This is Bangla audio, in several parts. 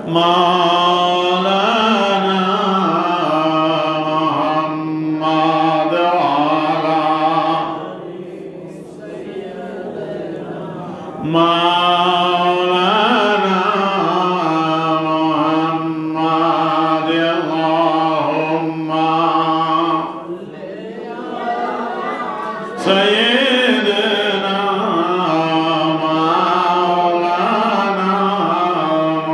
مولانا محمد وعلى مولانا محمد اللهم سيدنا مولانا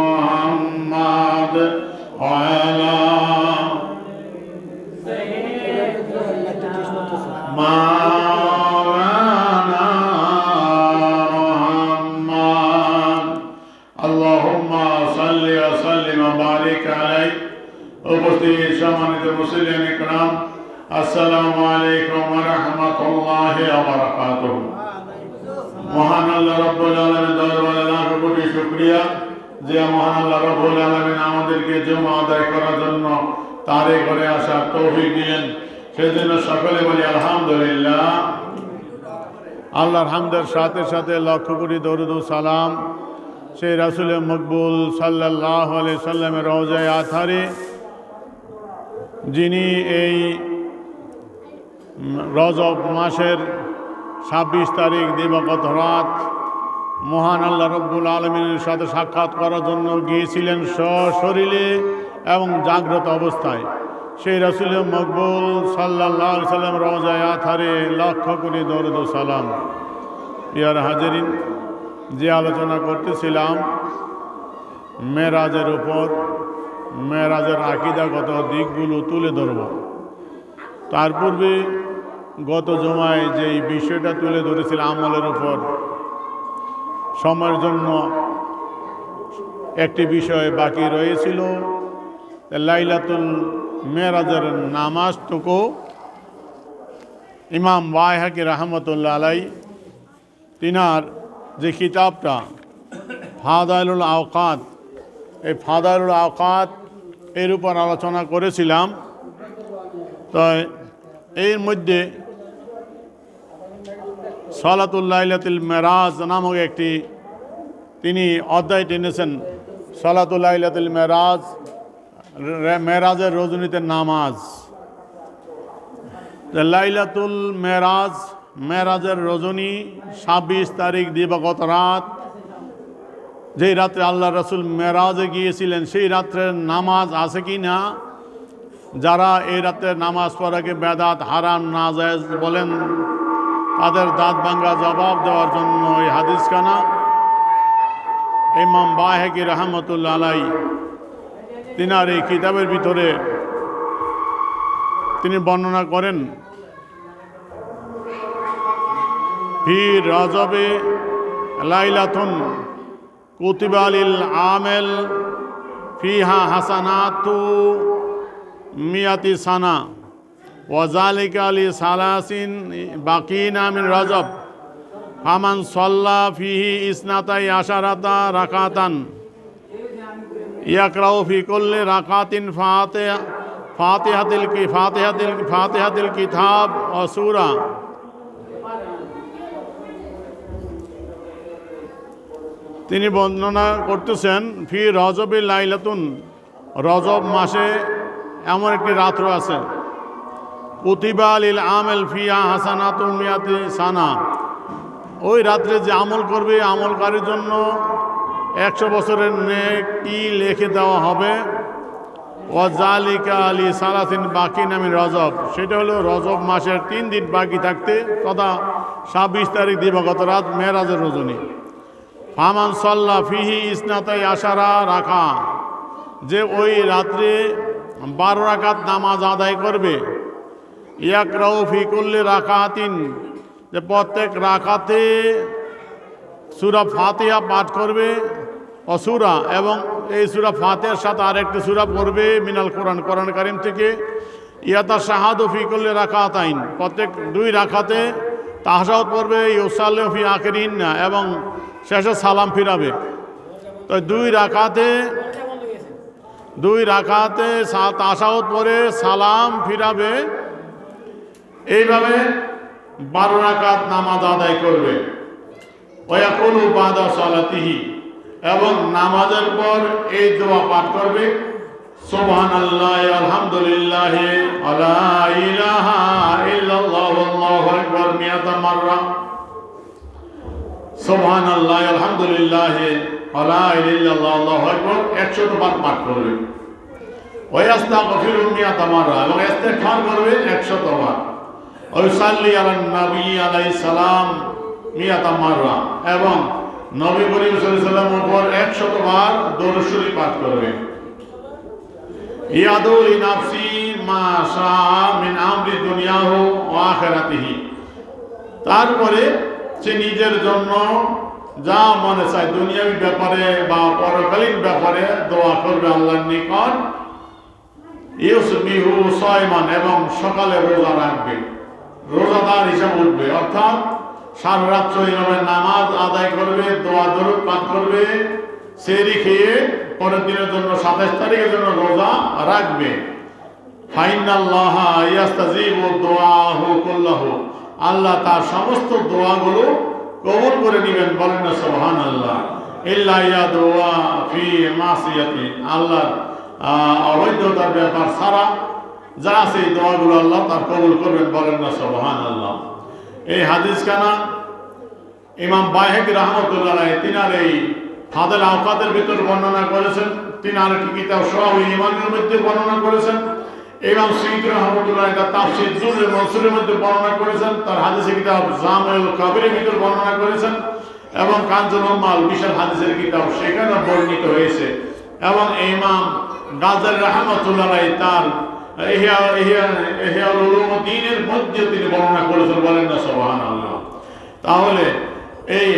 محمد وعلى مولانا محمد اللهم صل وسلم وبارك عليه উপস্থিত সম্মানিত মুসলিম ইকরাম আসসালামু আলাইকুম ওয়া রাহমাতুল্লাহি ওয়া বারাকাতুহু। মহান আল্লাহ রাব্বুল আলামিন দরবারে লাখ কোটি শুকরিয়া যে মহান আল্লাহ রাব্বুল আলামিন আমাদেরকে জুমা আদায় করার জন্য তারে ঘরে আসার তৌফিক দিলেন, সেজন্য সকলে বলি আলহামদুলিল্লাহ। আল্লাহর হামদের সাথে সাথে লক্ষ কোটি দরুদ ও সালাম সেই রাসূল মকবুল সাল্লাল্লাহু আলাইহি সাল্লামের রওজায়ে আতহারে, যিনি এই রজব মাসের 26 তারিখ দিবাগত রাত মহান আল্লাহ রব্বুল আলমিনের সাথে সাক্ষাৎ করার জন্য গিয়েছিলেন সশরীরে এবং জাগ্রত অবস্থায়। সেই রাসূল মকবুল সাল্লাল্লাহু আলাইহি সাল্লাম রওজায়ে আতহারে লক্ষ কোটি দরুদ ও সালাম। ইয়ার হাজিরিন, যে আলোচনা করতেছিলাম মেরাজের উপর, মেরাজের আকীদাগত দিকগুলো তুলে ধরব। তার পূর্বে গত জুমায় যেই বিষয়টা তুলে ধরেছিল আমলের উপর, সময়ের জন্য একটি বিষয় বাকি রয়েছিল, লাইলাতুল মেরাজের নামাজটুকু ইমাম বাইহাকি রাহমাতুল্লাহ আলাই তিনার যে কিতাবটা ফাদাইলুল আওকাত, এই ফাদাইলুল আওকাত এর উপর আলোচনা করেছিলাম। তো এর মধ্যে সালাতুল লাইলাতুল মেরাজ নামক একটি তিনি অধ্যায় টেনেছেন। সালাতুল লাইলাতুল মেরাজ, মেরাজের রজনীতে নামাজ। লাইলাতুল মেরাজ, মেরাজের রজনী 26 তারিখ দিবাগত রাত, যেই রাত্রে আল্লাহ রাসূল মেরাজে গিয়েছিলেন, সেই রাত্রের নামাজ আছে কি না, যারা এই রাত্রে নামাজ পড়াকে বেদাত, হারাম, নাজায়েজ বলেন, তাদের দাঁত ভাঙ্গা জবাব দেওয়ার জন্য এই হাদিসখানা ইমাম বাইহাকি রাহমাতুল্লাহ আলাই তিনার এই কিতাবের ভিতরে তিনি বর্ণনা করেন। ফি রজবে লাইলাতুন কুতিবা লিল আমেল ফিহা হাসানাতু মিয়াতি সানা ওয়াজালিকা লি সালাসিন বাকিনা মিন রজব ফামান সাল্লা ফিহি ইসনাতাই আশারাতা রাকাতান ইয়াকরাউ ফি কুল্লি রাকাতিন ফাতিহাতিল কিতাব ওয়া সূরা। তিনি বর্ণনা করতেছেন ফি রজবে লাইলাতুন, রজব মাসে এমন একটি রাত্র আছে, কুতিবা লিল আমেল ফিহা হাসানাতু মিয়াতি সানা, ওই রাত্রে যে আমল করবে আমলকারীর জন্য 100 বছরের নেকি লিখে দেওয়া হবে। ওয়াজালিকা লি সালাসিন বাকিনা মিন রজব, সেটা হলো রজব মাসের 3 দিন বাকি থাকতে, তথা 26 তারিখ দিবাগত রাত মেরাজের রজনী। ফামান সাল্লা ফিহি ইসনাতাই আশারা রাখা, যে ওই রাত্রে 12 রাকাত নামাজ আদায় করবে। ইয়াকরাউ ফি কুল্লি রাকাতিন, যে প্রত্যেক রাকাতে সূরা ফাতিহা পাঠ করবে, অসূরা, এবং এই সূরা ফাতিহার সাথে আরেকটি সূরা পড়বে মিনাল কোরআন, কোরআন কারীম থেকে। ইয়াতাশাহাদু ফি কুল্লি রাকাতাইন, প্রত্যেক 2 রাকাতে তাশাহুদ পড়বে। ইউসাল্লিমু ফি আখিরিহিন্না, এবং শেষে সালাম ফিরাবে। তো 2 রাকাতে তাশাহুদ পড়ে সালাম ফিরাবে, এইভাবে 12 রাকাত নামাজ আদায় করবে। ওয়াকুলু বাদা সালাতিহি, এবং নামাজের পর এই দোয়া পাঠ করবে, সুবহানাল্লাহ আলহামদুলিল্লাহ লা ইলাহা ইল্লাল্লাহ আল্লাহু আকবার মিয়াতা মাররা, সুবহানাল্লাহ আলহামদুলিল্লাহ লা ইলাহা ইল্লাল্লাহ আল্লাহু আকবার 100 বার পাঠ করবে। ওয়া ইস্তাগফিরু মিয়াতা মাররা, এবং ইস্তিগফার করবে 100 বার। ওয়া ইউসাল্লি আলান নবী আলাইহিস সালাম মিয়াতা মাররা, এবং নবী করিম সাল্লাল্লাহু আলাইহি ওয়াসাল্লামের উপর 100 বার দরুদ শরীফ পাঠ করবে। ইয়াদু লিনাফসি মা শাআ মিন আমরি দুনিয়াহু ওয়া আখিরাতিহি, তারপরে সে নিজের জন্য যা মনে চায় দুনিয়াবি ব্যাপারে বা পরকালীন ব্যাপারে দোয়া করবে আল্লাহর নিকট। ইউসবিহু সায়মান, এবং সকালে রোজা রাখবে, রোজাদার হিসাবে উঠবে, অর্থাৎ সারা রাত এইভাবে নামাজ আদায় করবে, দোয়া দরুদ পাঠ করবে, সেহরি খেয়ে পরের দিনের জন্য 27 তারিখের জন্য রোজা রাখবে। ফাইনাল্লাহা ইয়াস্তাজিবু দুআহু কুল্লাহু, আল্লাহ তার সমস্ত দোয়াগুলো কবুল করে নেবেন, বলেন না সুবহানাল্লাহ। ইল্লা ইয়াদুয়া ফি মাসিয়াতি, আল্লাহ অবৈধতার ব্যাপার ছাড়া যা আছে এই দোয়াগুলো আল্লাহ তার কবুল করবেন, বলেন না সুবহানাল্লাহ। এই হাদিস খানা ইমাম বাইহাকী রাহমাতুল্লাহ আলাইহি তিনার এই ফাদাল আওকাতের ভিতর বর্ণনা করেছেন, তিনি আরেকটি কিতাব শাওয়াউল ঈমানের মধ্যে বর্ণনা করেছেন। ইমাম সুয়ুতী রাহমাতুল্লাহ আলাইহি তার তাফসীর দুরুল মনসুরের মধ্যে বর্ণনা করেছেন, তার হাদিসের কিতাব জামিউল কাবিরের ভিতর বর্ণনা করেছেন, এবং কানজুল উম্মাল বিশাল হাদিসের কিতাব সেখানে বর্ণিত হয়েছে। এবং ইমাম গাজ্জালী রাহমাতুল্লাহ আলাইহি তার ইহয়া উলুমুদ্দিনের মধ্যে তিনি বর্ণনা করেছেন, বলেন না সুবহানাল্লাহ। তাহলে এই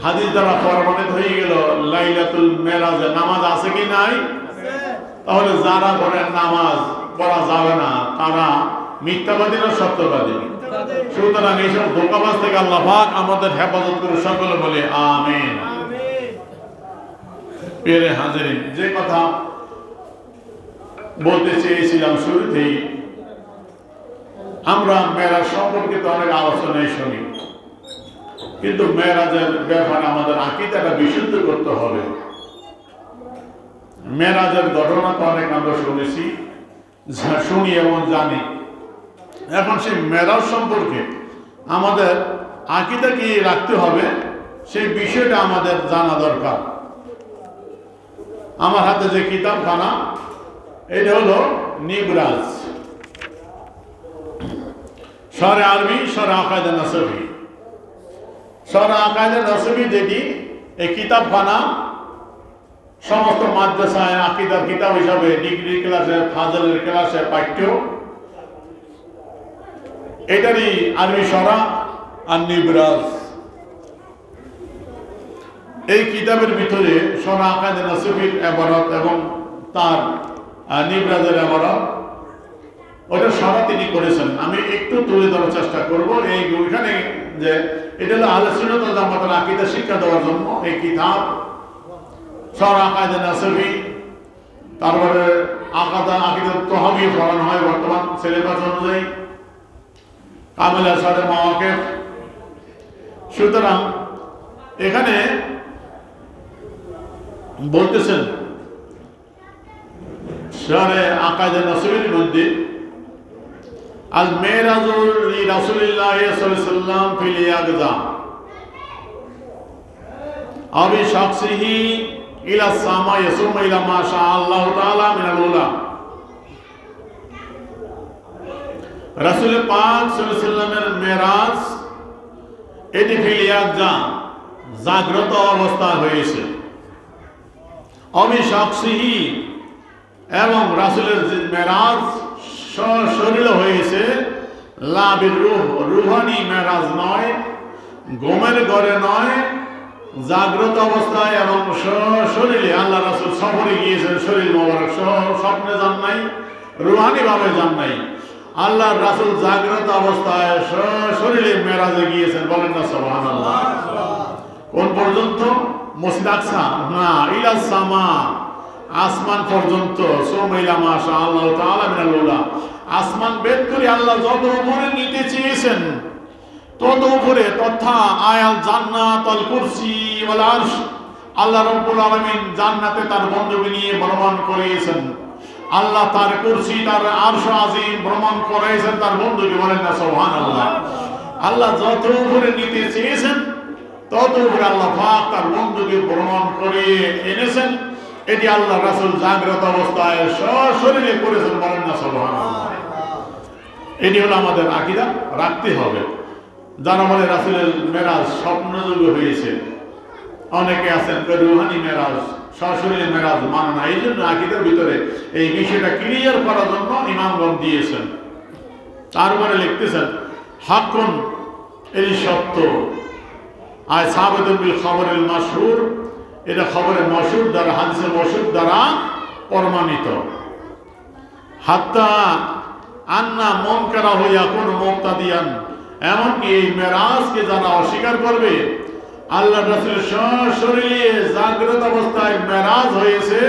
হাদিস দ্বারা প্রমাণিত হয়ে গেল লাইলাতুল মেরাজে নামাজ আছে কি নাই? তাহলে যারা বলেন নামাজ পড়া যাবে না তারা মিথ্যাবাদী না সত্যবাদী? সুতরাং এইসব ধোঁকাবাজ থেকে আল্লাহ পাক আমাদের হেফাজত করে, সকলে বলে আমিন। প্রিয় হাজিরিন, যে কথা বলতে চেয়েছিলাম শুরুতেই, আমরা মেরাজ সম্পর্কিত অনেক আলোচনায় শুনি, কিন্তু মেরাজের ব্যাপারে আমাদের আকীদাটা বিশুদ্ধ করতে হবে। মেরাজের ঘটনা তো অনেক আমরা শুনি এবং জানি। এখন সেই মেরাজ সম্পর্কে আমাদের আকীদা কি রাখতে হবে, সেই বিষয়টা আমাদের জানা দরকার। আমার হাতে যে কিতাবখানা, এটা হলো নিবরাজ, শরহ আরবি, শরহ আকায়েদ নাসবি। শরহ আকায়েদ নাসবি যেটি, এই কিতাবখানা সমস্ত মাদ্রাসায় আকীদার কিতাব হিসাবে ডিগ্রি ক্লাসে, ফাজলের ক্লাসে পাঠ্য। এটারই আরবি শরহ আর নিবরাজ। এই কিতাবের ভিতরে শরহ আকায়েদ নাসবির ইবারত এবং তার নিবরাজের ইবারত, ওটা শরহ তিনি করেছেন। আমি একটু তুলে ধরার চেষ্টা করব। এই ওইখানে যে এটা হলো আহলে সুন্নাত ওয়াল জামাতের আকীদা শিক্ষা দেওয়ার জন্য এই কিতাব শরহ আকায়েদ নাসবি। তারপরে আকীদা তাহাবী পড়ানো হয় বর্তমান সিলেবাস অনুযায়ী, কামিল আশারে মাওয়াকিফ। সুতরাং এখানে বলতেছেন শরহ আকায়েদ নাসবির মধ্যে আল মেরাজুল লি রাসূলিল্লাহ সাল্লাল্লাহু আলাইহি ওয়াসাল্লাম ফিল ইয়াগজা আবি শাখসিহি ইলা সামা ইয়াসুমা ইলা মা শা আল্লাহু তাআলা মিনাল উলা। রাসূল পাক সাল্লাল্লাহু আলাইহি ওয়াসাল্লামের মেরাজ এটি ফিল ইয়াগজা, জাগ্রত অবস্থায় হয়েছে। আবি শাখসিহি, এবং রাসূলের মেরাজ শরীরে হয়েছে, লাবির রূহ, রুহানি মেরাজ নয়, ঘুমের ঘরে নয়, জাগ্রত অবস্থায় এবং শরীরে। আল্লাহ রাসূল সফরে গিয়েছেন, শরীর মোবারক স্বপ্নে যান নাই, রুহানি ভাবে যান নাই। আল্লাহ রাসূল জাগ্রত অবস্থায় শরীরে মেরাজে গিয়েছেন, বলেন না সুবহানাল্লাহ। কোন পর্যন্ত? মসজিদ আকসা না, ইলা সামা, আসমান পর্যন্ত। সুমাইলা মা শা আল্লাহু তাআলা মিনাল উলা, আসমান বেদ করে আল্লাহ যত উপরে নিতে চেয়েছেন তত উপরে, তথা আয়াল জান্নাত আল কুরসি ওয়াল আরশ, আল্লাহ রাব্বুল আলামিন জান্নাতে তার বন্ধুকে নিয়ে ভ্রমণ করিয়েছেন, আল্লাহ তার কুরসি তার আরশ আজিম ভ্রমণ করাইছেন তার বন্ধুকে, বলেন না সুবহানাল্লাহ। আল্লাহ যত উপরে নিতে চেয়েছেন তত উপরে আল্লাহ পাক তার বন্ধুকে ভ্রমণ করিয়ে এনেছেন। এটি আল্লাহ রাসূল জাগ্রত অবস্থায় সশরীরে করেছেন, বলেন না সুবহানাল্লাহ। এটি হলো আমাদের আকীদা, রাখতে হবে। যারা বলে রাসূলের মেরাজ স্বপ্নযোগে হয়েছে, অনেকে আছেন রুহানি মেরাজ, সশরীরে মেরাজ মানে না। এই জন্য আকীদার ভিতরে এই বিষয়টা ক্লিয়ার করার জন্য ইমামগণ দিয়েছেন। তারপরে লিখতেছেন হাক্কুন, এটি সত্য, আর সাবিতুন বিল খবরিল মাশহুর, এটা খবরে মাশহুর দ্বারা, হাদিসে মাশহুর দ্বারা প্রমাণিত। হাত্তা আন্না মুনকারাহু ইয়াকুনু মুবতাদিয়ান, এমনকি এই মেরাজকে যারা অস্বীকার করবে, আল্লাহ রাসূলের সশরীরে জাগ্রত অবস্থায় মেরাজ হয়েছে,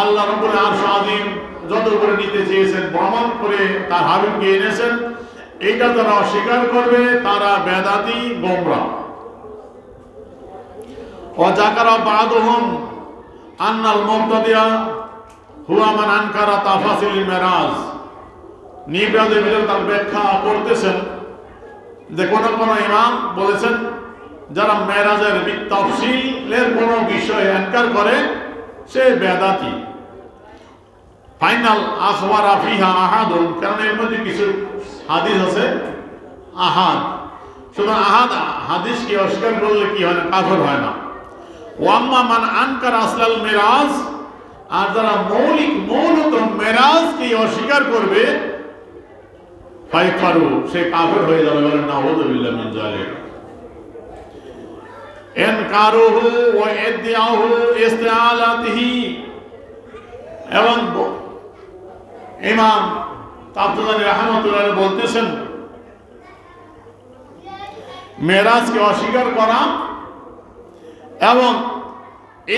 আল্লাহ রাব্বুল আরশ আযীম যত করে নিতে চেয়েছেন ভ্রমণ করে তার হাবিবকে এনেছেন, এটা যারা অস্বীকার করবে তারা বেদাতি গোমরাহ। ওয়া যাকারা বাদুহুম আন্নাল মুবতাদিয়া হুয়া মান আনকারা তাফাসিল মেরাজ, নিবরাদের ভিতরে তার ব্যাখ্যা করতেছেন যে কোন ইমাম বলেছেন যারা মেরাজের তাফসীলের কোন বিষয় ইনকার করে সে বেদাতি। ফাইনাল আখবারা ফিহা আহাদুন, কারণ এর মধ্যে কিছু হাদিস আছে আহাদ, শুধু আহাদ হাদিসকে অস্বীকার করলে কি হয় না, কাফের হয় না। ওয়াম্মা মান আনকার আসলাল মেরাজ, আর যারা মূলত মেরাজকে অস্বীকার করবে ফাইফারু, সে কাফের হয়ে যাবে, বলেন নাউযুবিল্লাহ মিন যালিক। ইনকারুহু ওয়া ইদআহু ইসতিআলাতিহি, এবং ইমাম তাবরিনী রাহমাতুল্লাহ বলতেছেন মেরাজকে অস্বীকার করা এবং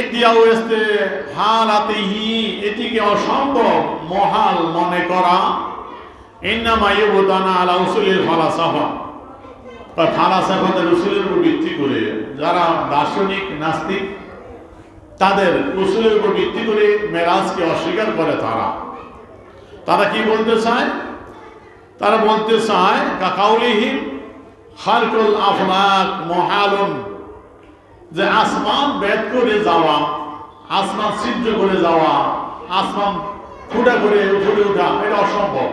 ইদআহু ইসতিহালাতিহি, এটিকে অসম্ভব মহাল মনে করা, ইন্নামা ইউবতানা আলা উসুলিল ফালাসাফা, ফালাসাফাদের উসুলের উপর ভিত্তি করে, যারা দার্শনিক নাস্তিক তাদের উসুলের উপর ভিত্তি করে মেরাজকে অস্বীকার করে। তারা কি বলতে চায়? তারা বলতে চায় কাকাউলিহিম খালকুল আফলাক মুহালুন, যে আসমান ভেদ করে যাওয়া, আসমান ছিদ্র করে যাওয়া, আসমান ফুটা করে উপরে ওঠা, এটা অসম্ভব।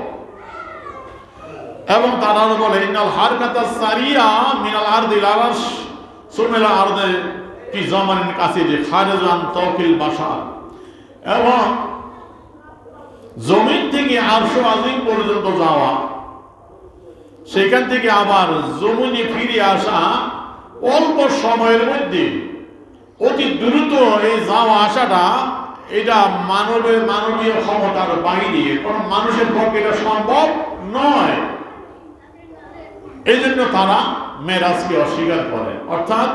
এবং তারা বলে ইন্নাল হারকাতাস সারিয়া মিনাল আরদিল আরশ সুমিলা আরদে কি জামানিন কাসির খারিজান তাওকিল বাশার, এবং জমিন থেকে আরশ আজিম পর্যন্ত যাওয়া, সেখান থেকে আবার জমিনে ফিরে আসা অল্প সময়ের মধ্যে, অতি দ্রুত এই যাওয়া আসাটা, এটা মানবীয় ক্ষমতার বাইরে, কোন মানুষের পক্ষে এটা সম্ভব নয়। এই জন্য তারা মেরাজকে অস্বীকার করে, অর্থাৎ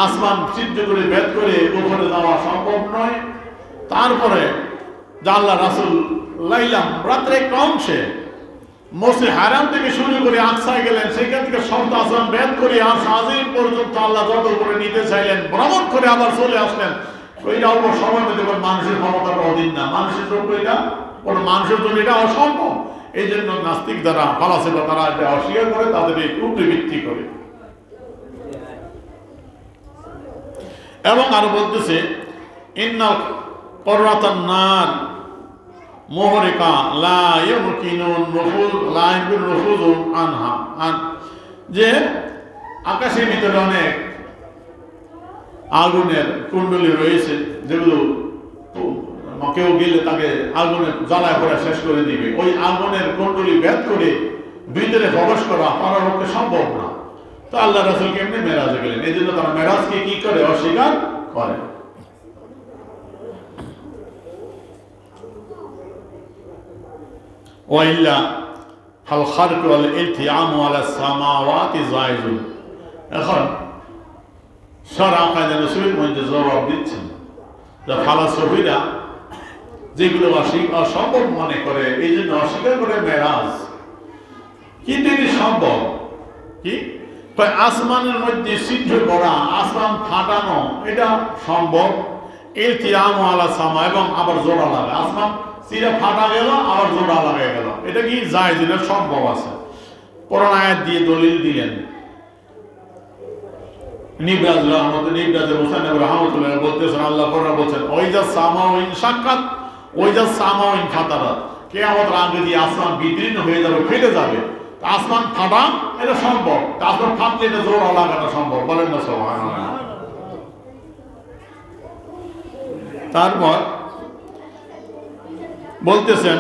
আসমান ছিদ্র করে ভেদ করে উপরে যাওয়া সম্ভব নয়। তারপরে আল্লাহ রাসূল লাইলাম রাত্রে একটা অংশে মসজিদ হারাম থেকে শুরু করে আকসায় গেলেন, সেখান থেকে সপ্ত আসমান ভেদ করে আর আজিম পর্যন্ত আল্লাহ যত উপরে নিতে চাইলেন, ভ্রমণ করে আবার চলে আসলেন। ওইটা অল্প সময়ের মধ্যে মানুষের ক্ষমতার অধীন না, মানুষের জন্য এটা কোনো মানুষের জন্য এটা অসম্ভব। এই জন্য নাস্তিক যারা ফালাসিফা তারা এটা অস্বীকার করে, তাদের এই উপরে ভিত্তি করে। এবং আরো বলতেছে ইন্নাল কররাতান নার মুহরিকা লা ইউমকিনুন নুফুজ লা ইউমকিন নুফুজু আনহা, যে আকাশের ভিতরে অনেক আগুনের কুণ্ডলী রয়েছে, যেগুলো কেউ গেলে তাকে আগুনে জ্বালায় করে শেষ করে দিবে। ওই আগুনের কুণ্ডলী ভেদ করে ভিতরে প্রবেশ করা তার পক্ষে সম্ভব না। তো আল্লাহ রাসূল কেমনে মেরাজে গেলেন? এই জন্য তারা মেরাজকে কি করে? অস্বীকার করে। ওয়াইল্লা ফাল খারক ওয়াল ইলতিআমু আলা সামাওয়াতি জায়েজুন। এখন শরআ কায়দা রাসূল মধ্যে জবাব দিচ্ছেন যে ফালাসফিরা যেগুলো অসম্ভব মনে করে, এই জন্য অস্বীকার করে মেরাজ, কিন্তু এটি সম্ভব। কি তাই আসমানের মধ্যে ছিদ্র করা, আসমান ফাটানো এটা সম্ভব। ইলতিয়াম আলা সামা, এবং আবার জোড়া লাগে, আসমান চিরে ফাটা গেল আবার জোড়া লাগাই গেল, এটা কি জায়েজ, এটা সম্ভব আছে। কোরআন আয়াত দিয়ে দলিল দিলেন। নিবরাজ মুসান্নিফ রাহমাতুল্লাহ বলতেছেন, আল্লাহ কোরআন বলছেন ওয়াইজা সামাউন শাক্কাত ওয়াইজা সামাউন ফাতারাত, কিয়ামতের আগে দিয়ে আসমান বিদীর্ণ হয়ে যাবে, ফেটে যাবে। আসমান ফাটা এটা সম্ভব, আসমান ফাটলে এটা জোড়া লাগানো সম্ভব, বলেন না সুবহানাল্লাহ। তারপর বলতেছেন,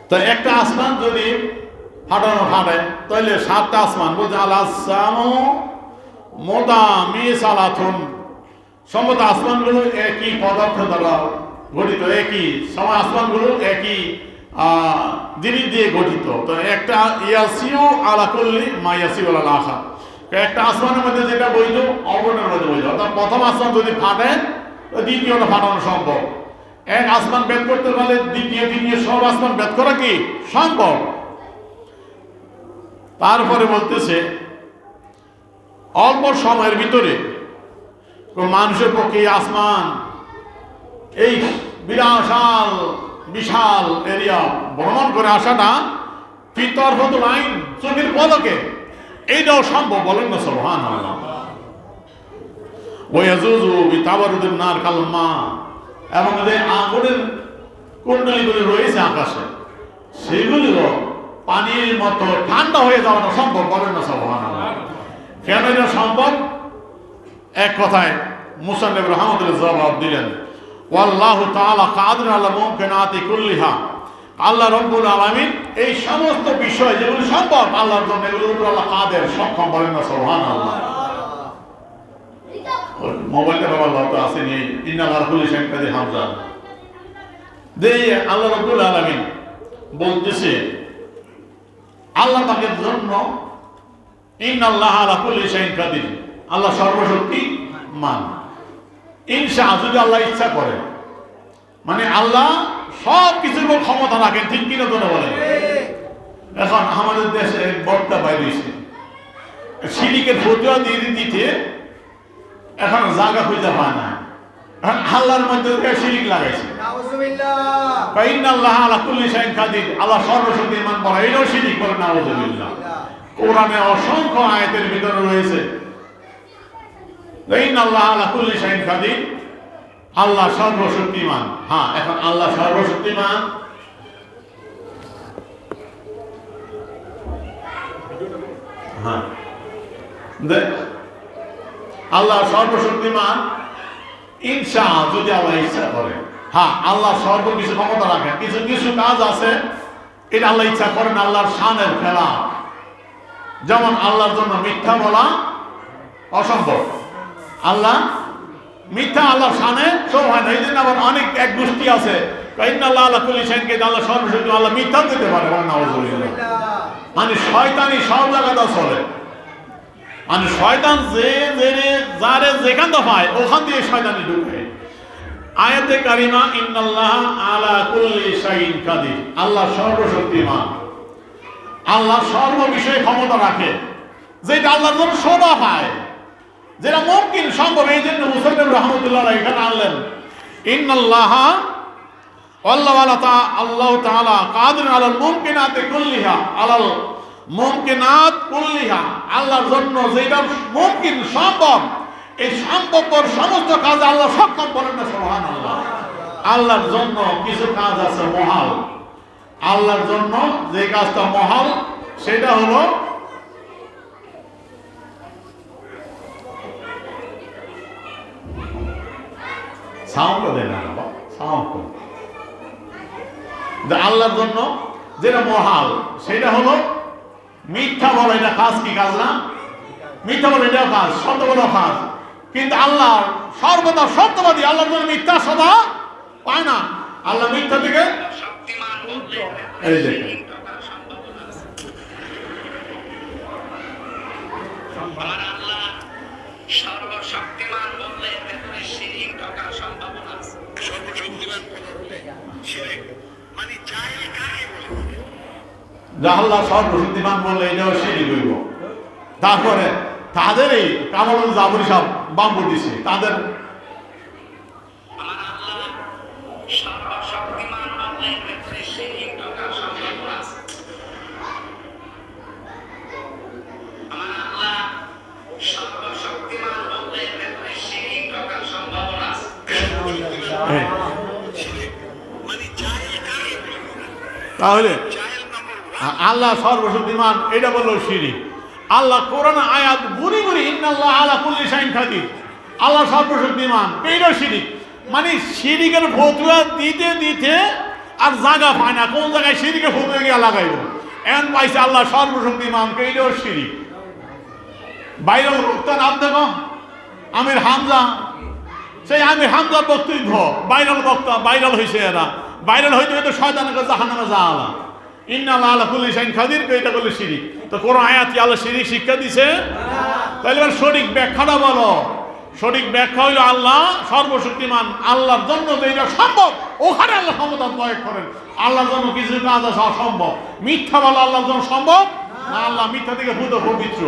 তো একটা আসমান যদি ফাটানো ফাটে তাহলে 7টা আসমান বলছে আলাসামু মুদামিসালাতুন, সমস্ত আসমানগুলো একই পদার্থ দ্বারা গঠিত, একই সময় আসমানগুলো একই জিনিস দিয়ে গঠিত। তো একটা ইয়াসিউ আলা কুল্লি মা ইয়াসিউ আলাল আখার, একটা আসমানের মধ্যে যেটা বৈধ অপরের মধ্যে বৈধ, অর্থাৎ প্রথম আসমান যদি ফাটে দ্বিতীয়টা ফাটানো সম্ভব। এক আসমান ভেদ করতে পারলে দ্বিতীয় সব আসমান ভেদ করা কি সম্ভব। তারপরে বলতেছে অল্প সময়ের ভিতরে মানুষের পক্ষে আসমান এই বিশাল এরিয়া ভ্রমণ করে আসাটা ফিতরফত লাইন চোখের পলকে এইটাও সম্ভব, বলেন না সুবহানাল্লাহ। ওয়ায়াজুজু বিতাবারুদিন নার কালমা, এবং যে আগুনের কুণ্ডলীগুলি রয়েছে আকাশে সেগুলিও পানির মতো ঠান্ডা হয়ে যাওয়াটা সম্ভব, বলেন না সুবহানাল্লাহ। কেন এটা সম্ভব? এক কথায় মুসান্নিফ রাহমাতুল্লাহ জবাব দিলেন, ওয়াল্লাহু তাআলা কাদিরুন আলা মুমকিনাতি কুল্লিহা, আল্লাহ রাব্বুল আলামিন এই সমস্ত বিষয় যেগুলো সম্ভব আল্লাহর জন্য, এগুলোর উপর আল্লাহ কাদের, সক্ষম, বলেন না সুবহানাল্লাহ। মোবাইলটা বাবা তো আসেনি, ইন্নাল্লাহ কুল্লি শাইইন কাদির হামজা দে আল্লাহ রাব্বুল আলামিন বলতেছে আল্লাহ পাকের জন্য ইন্নাল্লাহ আলা কুল্লি শাইইন কাদির, আল্লাহ সর্বশক্তিমান। ইনশা, যদি আল্লাহ ইচ্ছা করে, মানে আল্লাহ সব কিছুর উপর ক্ষমতা রাখেন, ঠিক কিনা তোমরা বলেন। এখন আমাদের দেশে এক বক্তা বাইরেছে শিরিকের ফতোয়া দিয়ে দিতে, এখন জায়গা খুঁজে পায় না, এখন আল্লাহর মধ্যে শিরিক লাগাইছে। নাউযুবিল্লাহ, ইন্নাল্লাহ আলা কুল্লি শাইইন কাদির, আল্লাহ সর্বশক্তিমান বলা, এটাও শিরিক, বলে নাউযুবিল্লাহ। কোরআনে অসংখ্য আয়াতের ভিতরে রয়েছে ইন্নাল্লাহ আলা কুল্লি শাইইন কাদির, আল্লাহ সর্বশক্তিমান। হ্যাঁ, এখন আল্লাহ সর্বশক্তিমান, হ্যাঁ আল্লাহ সর্বশক্তিমান। ইনশা, যদি আল্লাহ ইচ্ছা করে, হ্যাঁ আল্লাহ সর্বকিছু ক্ষমতা রাখেন। কিছু কিছু কাজ আছে এটা আল্লাহ ইচ্ছা করেন, আল্লাহর শানের খেলা। যেমন আল্লাহর জন্য মিথ্যা বলা অসম্ভব, আল্লাহ মিথ্যা আল্লাহর শানে সব হয় না। এই জন্য আবার অনেক এক গোষ্ঠী আছে ইন্নাল্লাহ আলা কুল্লি শাইইন কাদির, আল্লাহ সর্বশক্তি, আল্লাহ মিথ্যা দিতে পারে, নাউযুবিল্লাহ। মানে শয়তানি সব জায়গাতে চলে, মানে শয়তান যারে যেখান পায় ওখান দিয়ে শয়তানি ঢুকে। আয়াতে কারিমা ইন্নাল্লাহ আলা কুল্লি শাইইন কাদির, আল্লাহ সর্বশক্তিমান, আল্লাহ সর্ব বিষয়ে ক্ষমতা রাখে, যেটা আল্লাহর জন্য শোভা পায়, যেটা মুমকিন সম্ভব। এই জন্য মুসান্নিফ রাহমাতুল্লাহ এখানে আনলেন ইন্নাল্লাহ আল্লাহ তাআলা কাদিরুন আলাল মুমকিনাতি কুল্লিহা, আলাল মুমকিনাত কুল্লিহা, আল্লাহর জন্য যেটা মুমকিন সম্ভব, এই সম্ভবপর সমস্ত কাজে আল্লাহ সক্ষম, বলেন না সুবহানাল্লাহ। আল্লাহর জন্য কিছু কাজ আছে মহাল, আল্লাহর জন্য যে কাজটা মহাল সেটা হলো সাউন্ড দেয় না, সাউন্ড। আল্লাহর জন্য যেটা মহাল সেটা হলো মিথ্যা বলা, এটা কাজ, কি কাজ না? মিথ্যা বলা এটাও কাজ, সত্য বলা কাজ। কিন্তু আল্লাহ সর্বদা সত্যবাদী, আল্লাহর জন্য মিথ্যা সদা পায় না। আল্লাহ মিথ্যা থেকে এই দেখেন সর্বশক্তিমান বললে শিরিক ঢোকার সম্ভাবনা আছে। সর্বশক্তিমান শিরিক মানে জাহেল কাকে বলে? যে আল্লাহ সর্বশক্তিমান বললে এটাও শিরিক হইব। তারপরে তাদের এই কামালুল জাবরি সব বাম্বু দিছে, তাদের আমার আল্লাহ সর্বশক্তিমান বললে এর ভেতরে শিরিক ঢোকার সম্ভাবনা আছে। আমার আল্লাহ সর্বশক্তিমান বললে এর ভেতরে শিরিক ঢোকার সম্ভাবনা আছে। তাহলে আল্লাহ সর্বশক্তিমান এটা বললো শিরিক। আল্লাহ কোরআন আয়াত বুনি বুনি ইন্নাল্লাহ আলা কুল্লি শাইইন কাদির, আল্লাহ সর্বশক্তিমান, এইটাও শিরিক। মানে শিরিকের ফতোয়া দিতে দিতে আর জায়গা পায় না, কোন জায়গায় শিরিকের ফতোয়া গিয়ে লাগাইব। এমন পাইছে আল্লাহ সর্বশক্তিমান, এইটাও শিরিক। বাইরের বক্তা নাম দেখো আমির হামজা, সেই আমির হামজার বক্তব্য ভাইরাল বক্তা, ভাইরাল হয়েছে এরা। ভাইরাল হইতে হইতে শয়তানকে জাহান্নামে যাওয়া। ইন্নাল্লাহ আলা কুল্লি শাইইন কাদির এটা করলে শিরিক। তো কোন আয়াতে আল্লাহ শিরিক শিক্ষা দিছে? তাহলে এবার সঠিক ব্যাখ্যাটা বলো। সঠিক ব্যাখ্যা হইল আল্লাহ সর্বশক্তিমান, আল্লাহর জন্য যেটা সম্ভব ওখানে আল্লাহ ক্ষমতা প্রয়োগ করেন। আল্লাহর জন্য কিছু কাজ আছে অসম্ভব। মিথ্যা বলা আল্লাহর জন্য সম্ভব না, আল্লাহ মিথ্যা থেকে ভূত পবিত্র।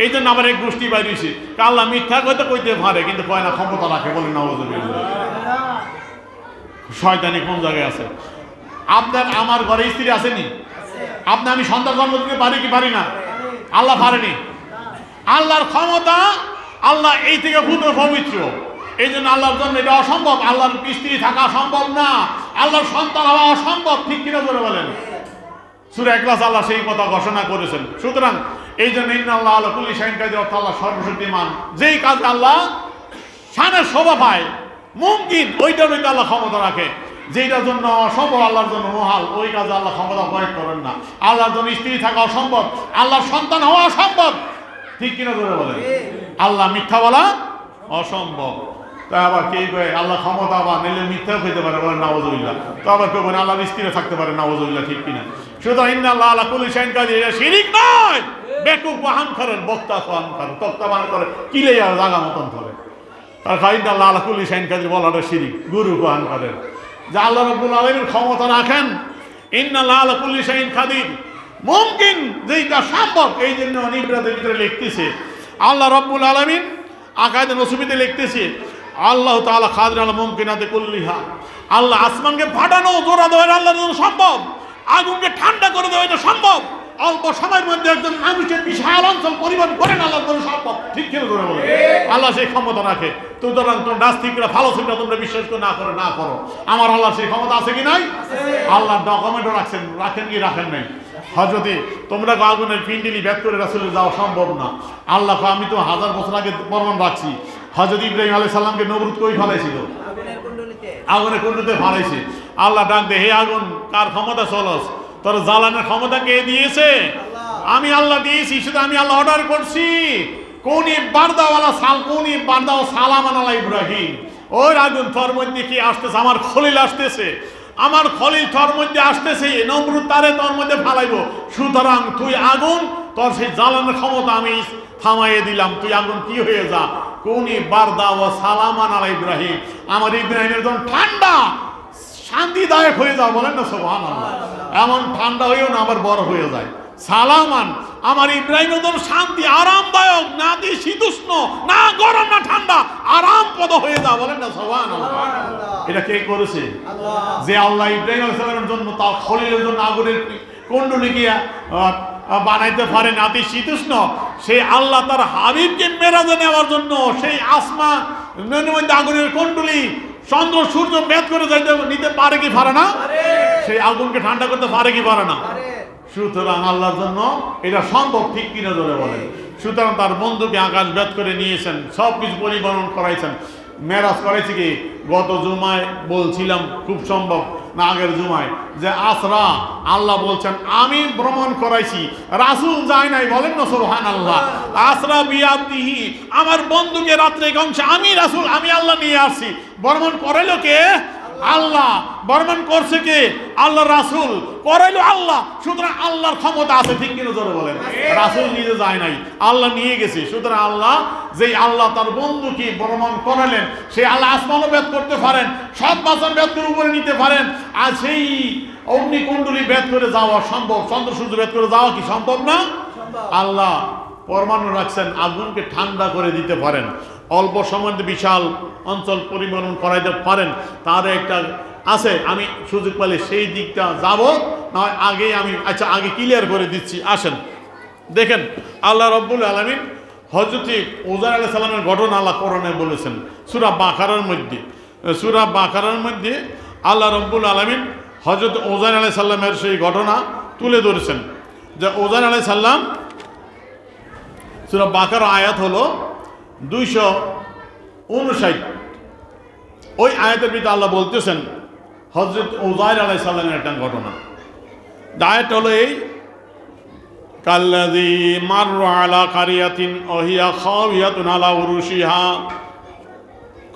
এই জন্য আবার এক গোষ্ঠী বাইরেছে আল্লাহ মিথ্যা কইতে পারে কিন্তু কয় না, ক্ষমতা রাখে, বলে নাউযুবিল্লাহ। শয়তানি কোন জায়গায় আছে? আপনার আমার ঘরে স্ত্রী আসেনি? আপনি আমি সন্তান জন্ম দিতে পারি কি পারি না? আল্লাহ পারেনি। আল্লাহর ক্ষমতা, আল্লাহ এই থেকে ভূত পবিত্র। এই জন্য আল্লাহর জন্য এটা অসম্ভব। আল্লাহর স্ত্রী থাকা সম্ভব না, আল্লাহর সন্তান হওয়া অসম্ভব। ঠিক কিনা বলে বলেন? সূরা ইখলাস আল্লাহ সেই কথা ঘোষণা করেছেন। সুতরাং এই জন্য ইন্নাল্লাহ আলা কুল্লি শাইইন কাদির, অর্থাৎ আল্লাহ সর্বশক্তিমান। যেই কাজ আল্লাহ শানের শোভা পায় মুমকিন, ওইটার মধ্যে আল্লাহ ক্ষমতা রাখে। যেটার জন্য অসম্ভব আল্লাহর জন্য মহাল, ওই কাজে আল্লাহ ক্ষমতা প্রয়োগ করেন না। আল্লাহর জন্য স্ত্রী থাকা অসম্ভব, আল্লাহর সন্তান হওয়া অসম্ভব। ঠিক কিনা ধরে বলেন? আল্লাহ মিথ্যা বলা অসম্ভব। তা আবার কে কয়ে আল্লাহ ক্ষমতা আবার নিলে মিথ্যাও খেতে পারে, বলেন নাউযুবিল্লাহ। তো আবার কেউ বলেন আল্লাহর স্ত্রী থাকতে পারে, নাউযুবিল্লাহ। ঠিক কিনা? সুতরাং ইন্নাল্লাহ আলা কুল্লি শাইইন কাদির এটা শিরিক নয়। বেকুব ওয়াহান করেন, বক্তা ওয়াহান করেন, তক্তা মান করে, কিলে আর জাগা মতন করে। তার ইন্নাল্লাহ আলা কুল্লি শাইইন কাদির বলাটা শিরিক। গুরু ওয়াহান করেন যে আল্লাহ রাব্বুল আলামিন ক্ষমতা রাখেন। ইন্নাল্লাহ আলা কুল্লি শাইইন কাদির মুমকিন, যেটা সম্ভব। এই জন্য নিবরাতের ভিতরে লিখতেছে আল্লাহ রাব্বুল আলামিন আকায়েদে নসুবিতে লিখতেছে আল্লাহ তাআলা কাদির আলা মুমকিনাতি কুল্লিহা। আল্লাহ আসমানকে ফাটানো জোড়া দেওয়া আল্লাহর জন্য সম্ভব, আগুনকে ঠান্ডা করে দেওয়া এটা সম্ভব, অল্প সময়ের মধ্যে একজন মানুষের বিশাল অঞ্চল পরিবর্তন করেন আল্লাহর জন্য সম্ভব। ঠিক কিনা ধরে বলে? আল্লাহ সেই ক্ষমতা রাখে। সুতরাং তোমরা নাস্তিকরা ফালসিকরা তোমরা বিশ্বাস করে না করো। আমার আল্লাহ সেই ক্ষমতা আছে কি নাই? আল্লাহ ডকুমেন্টও রাখেন কি রাখেন নাই? হযরতে তোমরা আগুনের পিন্ডিলি ভেদ করে রাসূলে যাওয়া সম্ভব না। আল্লাহ আমি তো 1000 বছর আগে প্রমাণ রাখছি। হযরত ইব্রাহিম আলাইহিস সালামকে নমরুদ কই ফেলাইছিল? আগুনের কুণ্ডলিতে ফেলাইছে। আল্লাহ ডাক দে, হে আগুন কার ক্ষমতা চলস? তোর জ্বালানোর ক্ষমতা কে দিয়েছে? আমি আল্লাহ দিয়েছি। শুধু আমি আল্লাহ অর্ডার করছি কোনি বারদাওয়ালা কোনি বারদাও সালামান আলা ইব্রাহিম। ওই আগুন তোর মধ্যে কি আসতেছে? আমার খলিল আসতেছে, আমার খলিল তোর মধ্যে আসতেছে, নমরুদ তারে তোর মধ্যে ফালাইব। সুতরাং তুই আগুন, তোর সেই জ্বালানোর ক্ষমতা আমি থামাইয়ে দিলাম। তুই আগুন কি হয়ে যা, কোনি বারদাওয়া সালামান আলা ইব্রাহিম। আমার ইব্রাহিমের জন্য ঠান্ডা শান্তিদায়ক হয়ে যাও। বলেন না সুবহানাল্লাহ? এমন ঠান্ডা হয়েও না আবার বড় হয়ে যায়। সালামান, আমার ইব্রাহিমের জন্য শান্তি আরামদায়ক, না দিয়ে শীতুষ্ণ, না গরম না ঠান্ডা, আরামপদ হয়ে যাও। বলেন না সুবহানাল্লাহ? এটা কে করেছে? যে আল্লাহ ইব্রাহিম আলাইহিস সালামের জন্য তার খলিলের জন্য আগুনের কুণ্ডলীকে বানাইতে পারে নাতি শীতুষ্ণ, সেই আল্লাহ তার হাবিবকে মেরাজে নেওয়ার জন্য সেই আসমানের মধ্যে আগুনের কুণ্ডলী চন্দ্র সূর্য ভেদ করে নিতে পারে কি পারে না? সেই আগুনকে ঠান্ডা করতে পারে কি পারে না? সুতরাং আল্লাহর জন্য এটা সম্ভব। ঠিক কিনা ধরে বলেন? সুতরাং তার বন্ধুকে আকাশ ভেদ করে নিয়েছেন, সব কিছু পরিবর্তন করাইছেন। মেরাজ করেছি কি গত জুমায় বলছিলাম, খুব সম্ভব না আগের জুমায়, যে আসরা আল্লাহ বলছেন আমি ভ্রমণ করাইছি, রাসূল যায় নাই। বলেন না সুবহানাল্লাহ? আসরা বিআবদিহি, আমার বন্ধুকে রাত্রে অংশে আমি রাসূল আমি আল্লাহ নিয়ে আসছি। ভ্রমণ করাইলো কে? আল্লাহ, বর্ণন করছে কে? আল্লাহ রাসূল, করাইলো আল্লাহ। সুতরাং আল্লাহর ক্ষমতা আছে, ঠিক কিনা জোরে বলেন। রাসূল নিজে যায় নাই, আল্লাহ নিয়ে গেছে। সুতরাং আল্লাহ, যেই আল্লাহ তার বন্ধুকে বর্ণন করালেন, সেই আল্লাহ আসমানও ভেদ করতে পারেন, সব বাসন ভেদ করে উপরে নিতে পারেন। আর সেই অগ্নিকুণ্ডলী ভেদ করে যাওয়া সম্ভব, চন্দ্র সূর্য ভেদ করে যাওয়া কি সম্ভব না? আল্লাহ পরমাণু রাখছেন, আগুনকে ঠান্ডা করে দিতে পারেন, অল্প সময়ে বিশাল অঞ্চল পরিবহন করাইতে পারেন। তার একটা আছে, আমি সুযোগ পেলে সেই দিকটা যাব, না আগেই আমি আগে ক্লিয়ার করে দিচ্ছি। আসেন দেখেন, আল্লাহ রব্বুল আলামিন হযরত উযাইর আলাইহিস সালামের ঘটনা আল্লাহ কোরআনে বলেছেন সূরা বাকারার মধ্যে আল্লাহ রব্বুল আলামিন হযরত উযাইর আলাইহিস সালামের সেই ঘটনা তুলে ধরেছেন। যে উযাইর আলাইহিস সালাম, সূরা বাকারা আয়াত হলো 259। ওই আয়াতের ভিতরে আল্লাহ বলতেছেন হযরত উযাইর আলাইহিস সালামের একটা ঘটনা। আয়াত হলো এই, কাল্লাযী মাররা আলা কারিয়াতিন ওয়াহিয়া খাওয়িয়াতুন আলা উরুশিহা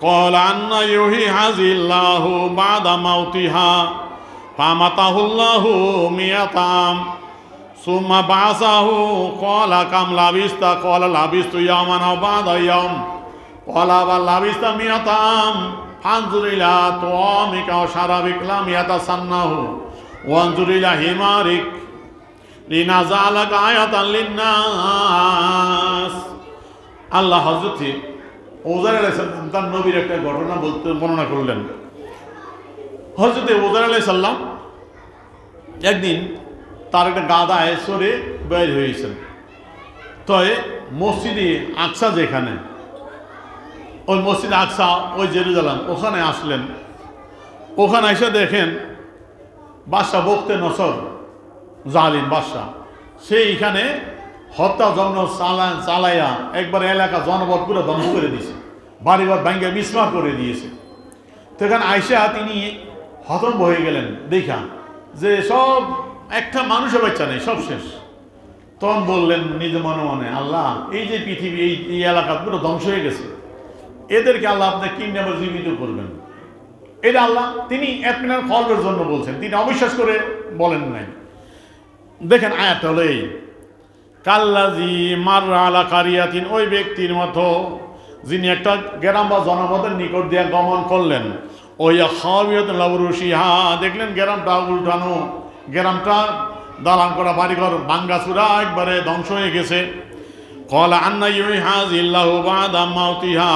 ক্বালা আন্না ইউহয়ি হাযিল্লাহু বা'দা মাউতিহা ফামাতাহুল্লাহু মিয়াতা আম সুম্মা বা'সাহু ক্বালা কাম লাবিস্তা ক্বালা লাবিস্তু ইয়াওমান আও বা'দা ইয়াওম ক্বালা বাল লাবিস্তা মিয়াতা আম ফানজুর ইলা তুআমিকা ওয়া শারাবিক লাম ইয়াতাসান্নাহু ওয়ানজুর ইলা হিমারিক লিনাজালাকা আয়াতান লিন্নাস। আল্লাহ হযরত উযাইর আলাইহিস সালাম তার নবীর একটা ঘটনা বর্ণনা করলেন। হযরত উযাইর আলাইহিস সালাম একদিন তার একটা গাধায় চড়ে বের হয়েছেন। তো মসজিদে আকসা, যেখানে ওই মসজিদ আকসা, ওই জেরুজালেম, ওখানে আসলেন। ওখানে এসে দেখেন বাদশা বখতে নসর, জালিম বাদশা, সেইখানে হত্যা জন্ম চালাইয়া একবার এলাকা জনপদ পুরো ধ্বংস করে দিয়েছে, বাড়িঘর ভাঙ্গে মিসমার করে দিয়েছে। তো এখানে আইসা তিনি হতভম্ব হয়ে গেলেন দেখা যে সব একটা মানুষের বাচ্চা নেই, সব শেষ। তখন বললেন নিজে মনে মনে, আল্লাহ, এই যে পৃথিবী, এই এলাকা পুরো ধ্বংস হয়ে গেছে, এদেরকে আল্লাহ আপনি কিভাবে জীবিত করবেন? এটা আল্লাহ তিনি এতমিনার কলবের জন্য বলছেন, তিনি অবিশ্বাস করে বলেন নাই। দেখেন আয়াতটা হলো এই, কাল্লাযী মাররা আলা কারিয়াতিন, ওই ব্যক্তির মতো যিনি একটা গ্রাম বা জনপদের নিকট দিয়ে গমন করলেন। ওই খাওয়িয়াতুন আলা উরুশিহা, দেখলেন গ্রামটা উল্টানো, গ্রামটা দালান করা বাড়িঘর ভাঙ্গাচুরা একবারে ধ্বংস হয়ে গেছে। ক্বালা আন্না ইউহয়ি হাযিল্লাহু বা'দা মাউতিহা,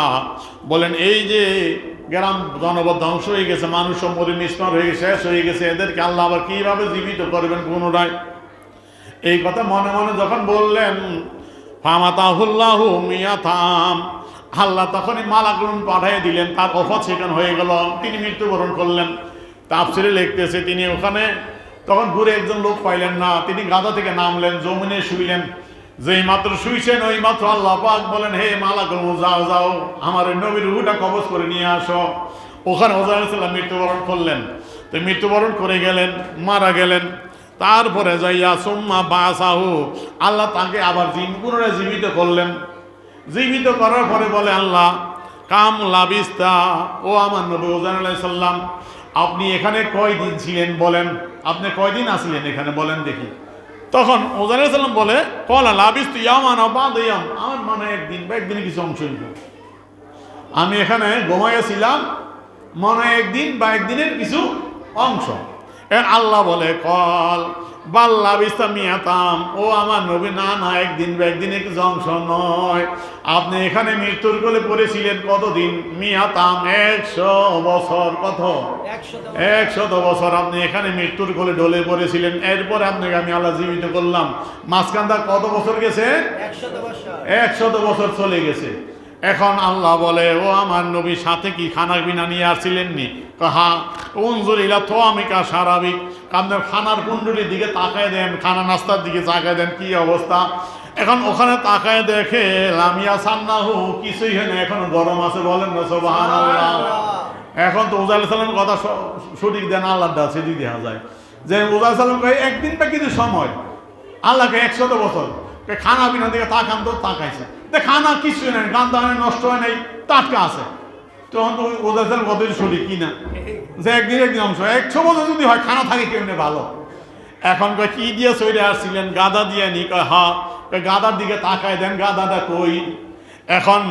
বলেন এই যে গ্রাম জনপদ ধ্বংস হয়ে গেছে, মানুষ মরে নিষ্পাপ হয়ে শেষ হয়ে গেছে, এদেরকে আল্লাহ আবার কিভাবে জীবিত করবেন পুনরায়? এই কথা মনে মনে যখন বললেন, ফামাতাহুল্লাহু মিয়াতা আম, আল্লাহ তখনই মালাকুল পাঠিয়ে দিলেন, তার ওফাত সেখানে হয়ে গেল, তিনি মৃত্যুবরণ করলেন। তাফসিরে লিখতেছে তিনি ওখানে তখন ঘুরে একজন লোক পাইলেন না, তিনি গাধা থেকে নামলেন, জমিনে শুইলেন। যেই মাত্র শুইছেন ওই মাত্র আল্লাহ পাক বলেন, হে মালাকুল মউত, যাও যাও আমার নবীর রূহটা কবজ করে নিয়ে আসো। ওখানে উযাইর আলাইহিস সালাম মৃত্যুবরণ করলেন। তো মৃত্যুবরণ করে গেলেন, মারা গেলেন। তারপরে যাইয়া সুম্মা বাসাহু, আল্লাহ তাকে আবার পুনরায় জীবিত করলেন। জীবিত করার পরে বলে আল্লাহ, কাম লাবিস্তা, ও আমার নবী উযাইর আলাইহিস সালাম, আপনি এখানে কয়দিন ছিলেন বলেন? আপনি কয়দিন আসলেন এখানে বলেন দেখি। তখন উযাইর আলাইহিস সালাম বলে, ক্বালা লাবিস্তু ইয়াওমান আও বা'দা ইয়াওম, আমার মনে একদিন বা একদিনের কিছু অংশ হইল, আমি এখানে ঘুমাইয়াছিলাম, মনে একদিন বা একদিনের কিছু অংশ। আল্লাহ বলে, কল বাল্লা বিস্তামিয়াতাম, ও আমার নবী, না না, একদিন বা একদিনের কিছু অংশ নয়, আপনি এখানে মৃত্যুর কোলে পড়েছিলেন কতদিন? মিয়াতাম, 100 বছর। কত? 100 বছর আপনি এখানে মৃত্যুর কোলে ঢলে পড়েছিলেন। এরপরে আপনাকে আমি আল্লাহ জীবিত করলাম। মাঝখানটা কত বছর গেছে? 100 বছর চলে গেছে। এখন আল্লাহ বলে, ও আমার নবী, সাথে কি খানা পিনা নিয়ে আসছিলেননি? হা, উনজুর ইলা তুআমিকা শারাবিক, আপনার খানার কুণ্ডলির দিকে তাকায় দেন, খানা নাস্তার দিকে তাকায় দেন, কি অবস্থা? এখন ওখানে তাকায় দেখে লামিয়া সান্নাহু, কিছুই হয় না, এখন গরম আছে। বলেন না সুবহানাল্লাহ। এখন তো উযাইর আলাইহিস সালামের কথা সঠিক দেন, আল্লাহর কাছে যদি দেখা যায় যে উযাইর আলাইহিস সালাম একদিন বা কিছু সময়, আল্লাহকে 100 বছর খানা পিনার দিকে তাকান, তো তাকাইছে, খানা কিছু নেই, গান্ধা নষ্ট হয় নাই, টাটকা আছে। তখন তো ওদের কতদিন শরীর কি না যে একদিন অংশ 100 বছর যদি হয় খানা থাকে কেমনে ভালো। এখন কয় কি দিয়ে সইরে আসছিলেন? গাদা দিয়ে নি? কয় হা। গাদার দিকে তাকায় দেন, গাদাটা কই? এখন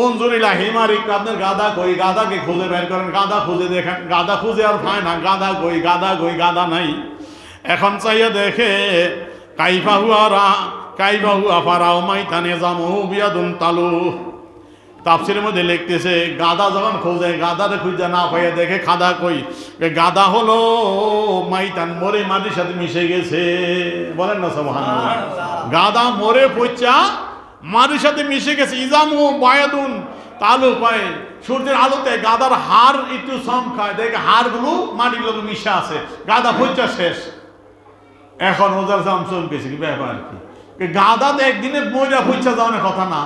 অঞ্জুরিলা হিমারিক, আপনার গাদা কই? গাদাকে খুঁজে বের করেন, গাদা খুঁজে দেখেন, গাদা খুঁজে আর পায় না, গাদা কই? গাদা কই? গাদা নাই। এখন চাইয়া দেখে কাইফাহু আফারাও মাইতানে জামু বিয়াদুন তালু। তাফসিরের মধ্যে লিখতেছে গাদা যখন খোঁজে, গাদারে খুঁজে না পাইয়া দেখে খাদা কই? গাদা হলো মাইতান, মরে মাটির সাথে মিশে গেছে। বলেন না সুবহানাল্লাহ। গাদা মরে পচা মাটির সাথে মিশে গেছে। ইজামু বায়াদুন তালু পায়, সূর্যের আলোতে গাদার হাড় একটু চমকায়, দেখে হাড়গুলো মাটির লোক মিশে আছে, গাদা পচা শেষ। এখন ওদের চমকেছে কি ব্যাপার কি? গাদা তো একদিনে ময়রা পচা যাওয়ার কথা না।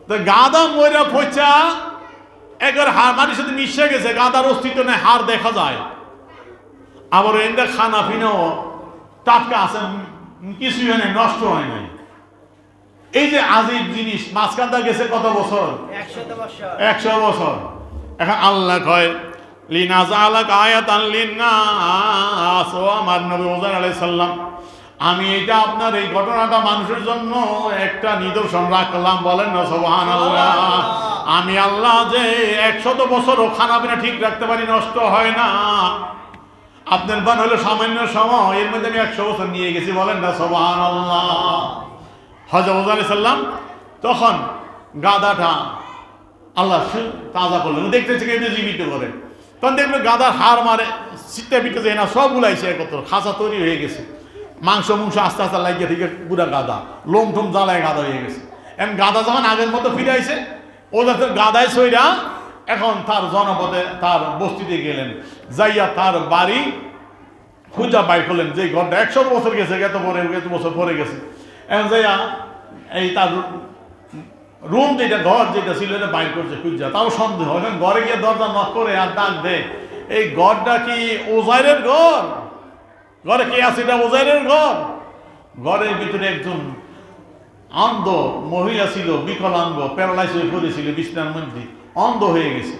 তো গাদা ময়রা পচা একবার হাড় মাটির সাথে মিশে গেছে, গাদার অস্তিত্ব নেই, হাড় দেখা যায়। আবার এদের খানা পিনাও টাটকা আছে, কিছুই হয় নাই, নষ্ট হয় নাই। এই যে আজীব জিনিস, মাঝখানটা গেছে কত বছর? 100 বছর। এখন আল্লাহ কয় লিনাজালাকা আয়াতান লিন্নাস, ও আমার নবী মুহাম্মদ আলাইহিস সালাম, আমি এটা আপনার এই ঘটনাটা মানুষের জন্য একটা নিদর্শন রাখলাম। বলেন না সুবহানাল্লাহ। আমি আল্লাহ যে 100 বছরও খানা পিনা ঠিক রাখতে পারি, নষ্ট হয় না। আপনার বান হলো সামান্য সময়, এর মধ্যে আমি 100 বছর নিয়ে গেছি। বলেন না সুবহানাল্লাহ। হযরত মুসা আলাইহিস সালাম তখন গাদাটা আল্লাহ তাজা করলেন, দেখতেছে কেউ জীবিত করে। তখন দেখলো গাদার হাড় মারে সিটটা বিটে যায় না, সব গুলাইছে একত্র, খাঁচা তৈরি হয়ে গেছে। মাংস আস্তে আস্তে লাগিয়ে থেকে পুরা গাদা, লোম টোম জ্বালায় গাদা হয়ে গেছে। এখন গাদা যখন আগের মতো ফিরে আইছে, ওদের গাদায় সইরা এখন তার জনপদে, তার বস্তিতে গেলেন, যাইয়া তার বাড়ি খুঁজা বাই করলেন, যে ঘরটা 100 বছর গেছে, এত বছর পরে গেছে। এখন যাইয়া এই তার রুম যেটা, ঘর যেটা ছিল, এটা বাইর করছে খুঁজা, তাও সন্দেহ। এখন ঘরে গিয়ে দরজা নক করে আর ডাক দে, এই ঘরটা কি ওজাইরের ঘর? ঘরে কে আছে? এটা ওজাইরের ঘর। ঘরের ভিতরে একজন অন্ধ মহিলা ছিল, বিকলাঙ্গ, প্যারালাইজ হয়ে পড়েছিল বিছানার মধ্যে, অন্ধ হয়ে গেছে।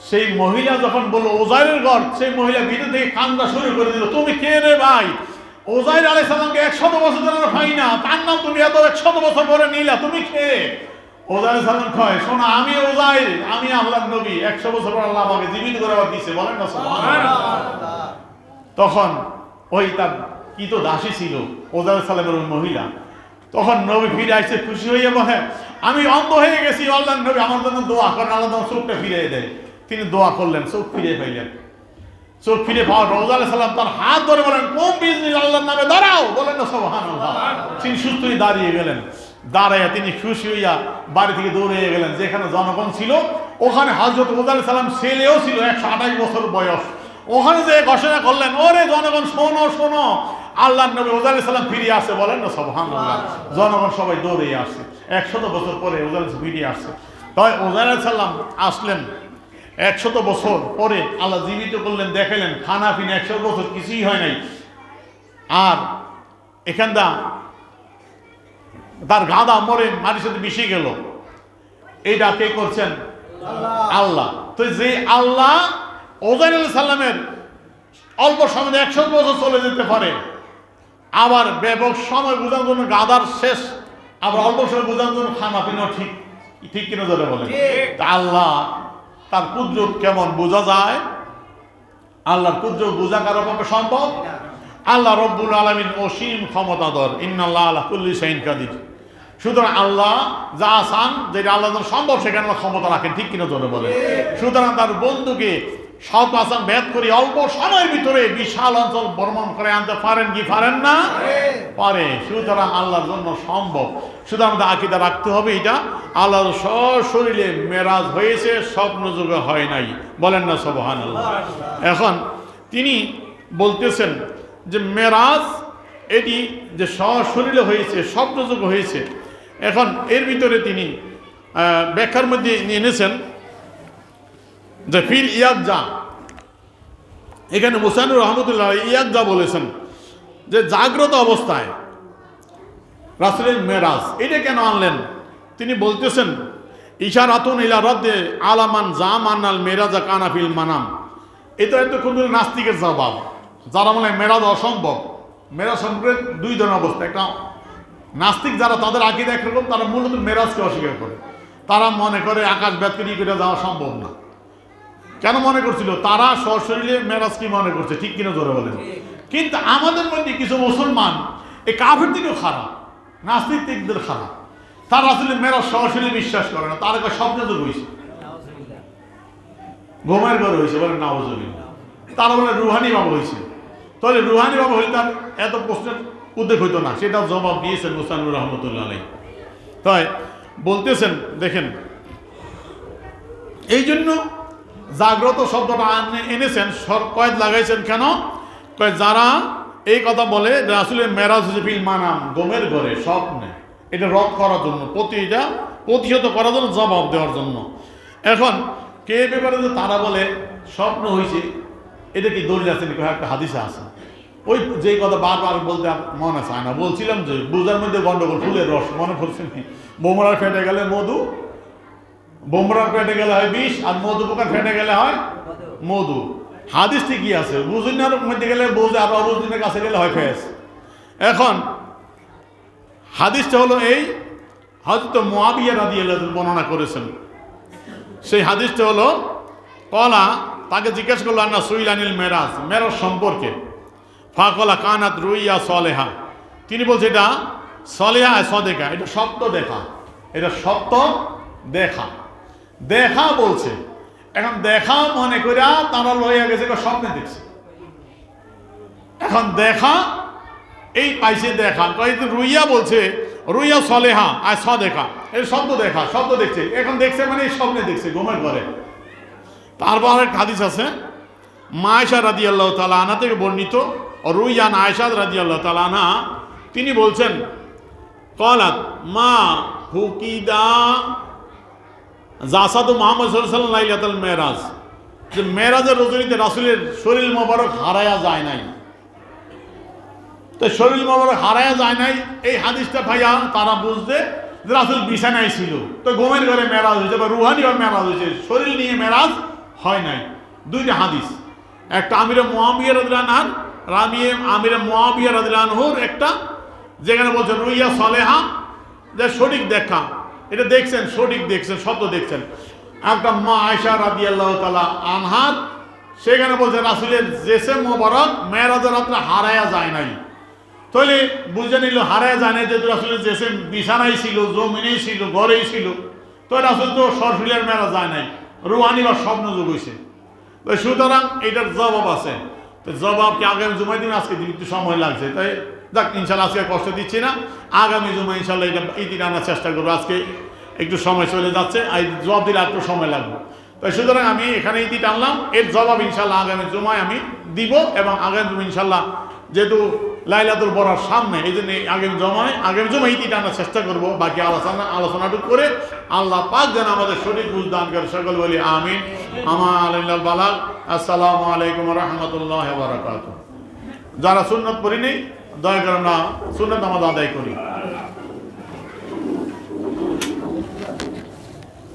সেই মহিলা যখন বলল ওজাইরের ঘর, সেই মহিলা ভিতর থেকে কান্না শুরু করে দিল, তুমি কে রে ভাই? ওজাইর আলাইহিস সালামকে 100 বছর ধরে পাই না, তার নাম তুমি এত 100 বছর পরে নিলা, তুমি কে? ওজাইর আলাইহিস সালাম কয়, শোনো, আমি ওজাইর, আমি আল্লাহর নবী, 100 বছর পর আল্লাহ আমাকে জীবিত করে আবার দিয়েছে। বলেন না সুবহানাল্লাহ। তখন ওই তার কি তো দাসী ছিল ওজাইর আলাইহিস সালামের ওই মহিলা, তখন নবী ফিরে আসছে, খুশি হইয়া বলে, আমি অন্ধ হয়ে গেছি, আল্লাহর নবী আমার জন্য দোয়া করেন, আল্লাহ তোমার চোখটা ফিরিয়ে দেয়। তিনি দোয়া করলেন, চোখ ফিরে পাইলেন। চোখ ফিরে পাওয়ার রওজা আলাইহিস সালাম তার হাত ধরে বলেন, কোন বিজনি আল্লাহর নামে দাঁড়াও। বলেন না সুবহানাল্লাহ। তিনি সুস্থ হয়ে দাঁড়িয়ে গেলেন। দাঁড়াইয়া তিনি খুশি হইয়া বাড়ি থেকে দৌড়ে গেলেন। যেখানে জনগণ ছিল ওখানে হযরত রওজা আলাইহিস সালাম ছেলেও ছিল, 128 বছর বয়স। ওখানে যে ঘোষণা করলেন, ওরে জনগণ শোনো শোনো, আল্লাহর নবী রওজা আলাইহিস সালাম ফিরে আসছে। বলেন না সুবহানাল্লাহ। জনগণ সবাই দৌড়ে আসছে, 100 বছর পরে রওজা আলাইহিস ফিরে আসছে। তাই রওজা আলাইহিস সালাম আসলেন 100 বছর পরে, আল্লাহ জীবিত করলেন, দেখালেন খানা পিনা 100 বছর কিছুই হয় নাই। আর এখানটা তার গাদা মরে মাটির সাথে মিশে গেল। এইটা কে করছেন? আল্লাহ। তো যে আল্লাহ ওজাইর আলাইহিস সালামের অল্প সময়ে 100 বছর চলে যেতে পারে, আবার ব্যাপক সময় বোঝার জন্য গাদার শেষ, আবার অল্প সময় বোঝার জন্য খানা পিনা ঠিক ঠিক কিনা ধরে বলেন। আল্লাহ তার কুদরত কেমন বোঝা যায়? আল্লাহর কুদরত বোঝা কারো পক্ষে সম্ভব? আল্লাহ রব্বুল আলামিন অসীম ক্ষমতাধর, ইন্নাল্লাহ আলা কুল্লি শাইইন কাদির। সুতরাং আল্লাহ যা চান, যেটা আল্লাহর জন্য সম্ভব, সেখানে আল্লাহ ক্ষমতা রাখেন, ঠিক কিনা জোরে বলেন। সুতরাং তার বন্ধুকে সব আসান ভেদ করে অল্প সময়ের ভিতরে বিশাল অঞ্চল ভ্রমণ করে আনতে পারেন কি পারেন না? পারে। সুতরাং আল্লাহর জন্য সম্ভব। শুধু আমাদের আকীদা রাখতে হবে, এটা আল্লাহর সশরীরে মেরাজ হয়েছে, স্বপ্ন যুগে হয় নাই। বলেন না সুবহানাল্লাহ। এখন তিনি বলতেছেন যে মেরাজ এটি যে সশরীরে হয়েছে, স্বপ্ন যুগে হয়েছে। এখন এর ভিতরে তিনি ব্যাখ্যার মধ্যে এনেছেন যে ফিল ইয়াকজা, এখানে মুসানুর রহমতুল্লাহ ইয়াকজা বলেছেন যে জাগ্রত অবস্থায় রাসূলের মেরাজ। এটা কেন আনলেন? তিনি বলতেছেন ইশারাতুন ইলা রদ্দে আলামান জামান আল মেরাজা কানাফিল মানাম। এটা তো কোন নাস্তিকের জবাব, যারা বলে মেরাজ অসম্ভব। মেরাজ সম্পর্কে দুই ধরনের অবস্থা, একটা নাস্তিক যারা, তাদের আকীদা একরকম, তারা মূলত মেরাজকে অস্বীকার করে। তারা মনে করে আকাশ ব্যাপ্তি নিয়ে করে যাওয়া সম্ভব না। কেন মনে করছিল? তারা সশরীরে মেরাজ কি মনে করছে, ঠিক কিনা জোরে বলেন। কিন্তু আমাদের মধ্যে কিছু মুসলমান এই কাফের দিকেও খারাপ, নাস্তিকদের খারাপ, তারা আসলে মেরাজ সশরীরে বিশ্বাস করে না। তার একটা স্বপ্ন তো হয়েছে, ঘুমের ঘরে হয়েছে, বলে নাউজুবিল্লাহ। তারা বলে রুহানি বাবা হয়েছে। তাহলে রুহানি বাবা হইলে তার এত প্রশ্নের উদ্বেগ হইতো না, সেটাও জবাব দিয়েছেন মুস্তানুর রহমতুল্লাহ আলাইহি। তাই বলতেছেন, দেখেন, এই জন্য জাগ্রত শব্দটা এনেছেন, কয়েদ লাগাইছেন কেন? যারা এই কথা বলে যে আসলে মেরাজ ফিল মানাম, ঘুমের ঘরে, স্বপ্নে, এটা রদ করার জন্য, প্রতিহত করার জন্য, জবাব দেওয়ার জন্য। এখন কে ব্যাপারে যে তারা বলে স্বপ্ন হয়েছে, এটা কি দলিল আছে নাকি? একটা হাদিসে আছে। ওই যে কথা বারবার বলতে মনে চায় না। বলছিলাম যে বুঝার মধ্যে গন্ডগোল, ফুলের রস, মনে পড়ছে নি? বোমরার ফেটে গেলে মধু, বোমরার ফেটে গেলে হয় বিষ, আর মধু পোকার ফেটে গেলে হয় মধু। হাদিস ঠিকই আছে, বুঝুনার মধ্যে গেলে বোঝে, আর অবুঝদিনের কাছে গেলে হয় ফেস। এখন হাদিসটা হলো এই, হযরত মুআবিয়া রাদিয়াল্লাহু আনহু বর্ণনা করেছেন। সেই হাদিসটা হলো, কলা, তাকে জিজ্ঞেস করলো আন্না সুইলানিল মেরাজ, মেরাজ সম্পর্কে। ফাকলা কানাত রুইয়া সলেহা, তিনি বলছে এটা সলেহা সদেখা, এটা সত্য দেখা, এটা সত্য দেখা, দেখা বলছে। এখন দেখা মনে করে তারা লইয়া গেছে স্বপ্নে দেখছে। এখন দেখা এই পাইছে দেখা, রুইয়া বলছে, রুইয়া সলেহা আর সদেখা, এই শব্দ দেখা, শব্দ দেখছে। এখন দেখছে মানে এই স্বপ্নে দেখছে, ঘুমের ঘরে। তারপর এক হাদিস আছে, মা আয়েশা রাদিয়াল্লাহু তাআলা আনহা থেকে বর্ণিত, রুইয়ান আয়েশা রাদিয়াল্লাহু তাআলা আনহা, তিনি বলছেন, ক্বালাত মা হুকিদা জাসাদু মুহাম্মদ সাল্লাল্লাহু আলাইহি ওয়াসাল্লাম লাইলাতুল মেরাজ, যে মেরাজের রজনীতে রাসূলের শরীর মোবারক হারায়া যায় নাই। তো শরীর মোবারক হারায়া যায় নাই, এই হাদিসটা ভাইয়া তারা বুঝতে যে রাসূল বিছানায় ছিল। তো ঘুমের ঘরে মেরাজ হয়েছে, বা রুহানিভাবে মেরাজ হয়েছে, শরীর নিয়ে মেরাজ হয় নাই। দুইটা হাদিস, একটা আমিরে মুআবিয়া রাদিয়াল্লাহু আনহু, আমিরে মুআবিয়া রাদিয়াল্লাহু আনহুর একটা, যেখানে বলছে রুইয়া সলেহা, যে সঠিক দেখা, এটা দেখছেন, সঠিক দেখছেন, সত্য দেখছেন। একটা মা আয়েশা রাদিয়াল্লাহু তাআলা আনহার, সেখানে বলছে রাসূলের জিসম মোবারক মেরাজের রাতে হারায়া যায় নাই। তাহলে বুঝে নিল হারায়া যায় নাই, যেহেতু রাসূলের জিসম বিছানায় ছিল, জমিনেই ছিল, ঘরেই ছিল, তো রাসূল তো সরাসরি মেরাজ যায় নাই, রুহানি বা স্বপ্ন যোগ হয়েছে। তো সুতরাং এটার জবাব আছে। তো জবাব কি আগামী জুমায় দিন, আজকে দিন একটু সময় লাগছে, তাই যাক ইনশাল্লাহ আজকে কষ্ট দিচ্ছি না, আগামী জুমায় ইনশাল্লাহ এটা ইতি আনার চেষ্টা করবো। আজকে একটু সময় চলে যাচ্ছে, আর জবাব দিলে একটু সময় লাগবে। তাই সুতরাং আমি এখানে ইতি টানলাম, এর জবাব ইনশাল্লাহ আগামী জুমায় আমি দিব। এবং আগামী জুমা ইনশাল্লাহ যেহেতু লাইলাতুল বরার সামনে, এই জন্য আগামী জুমায় ইতি টানার চেষ্টা করবো। বাকি আলোচনাটুকু করে আল্লাহ পাক যেন আমাদের সঠিক বুঝ দান করে, সকল বলি আমিন। আমাল বালাগ। আসসালামু আলাইকুম ওয়া রাহমাতুল্লাহি ওয়া বারাকাতুহু। যারা সুন্নত পড়ি নেই, দয়া করে না সুন্নত নামাজ আদায় করি।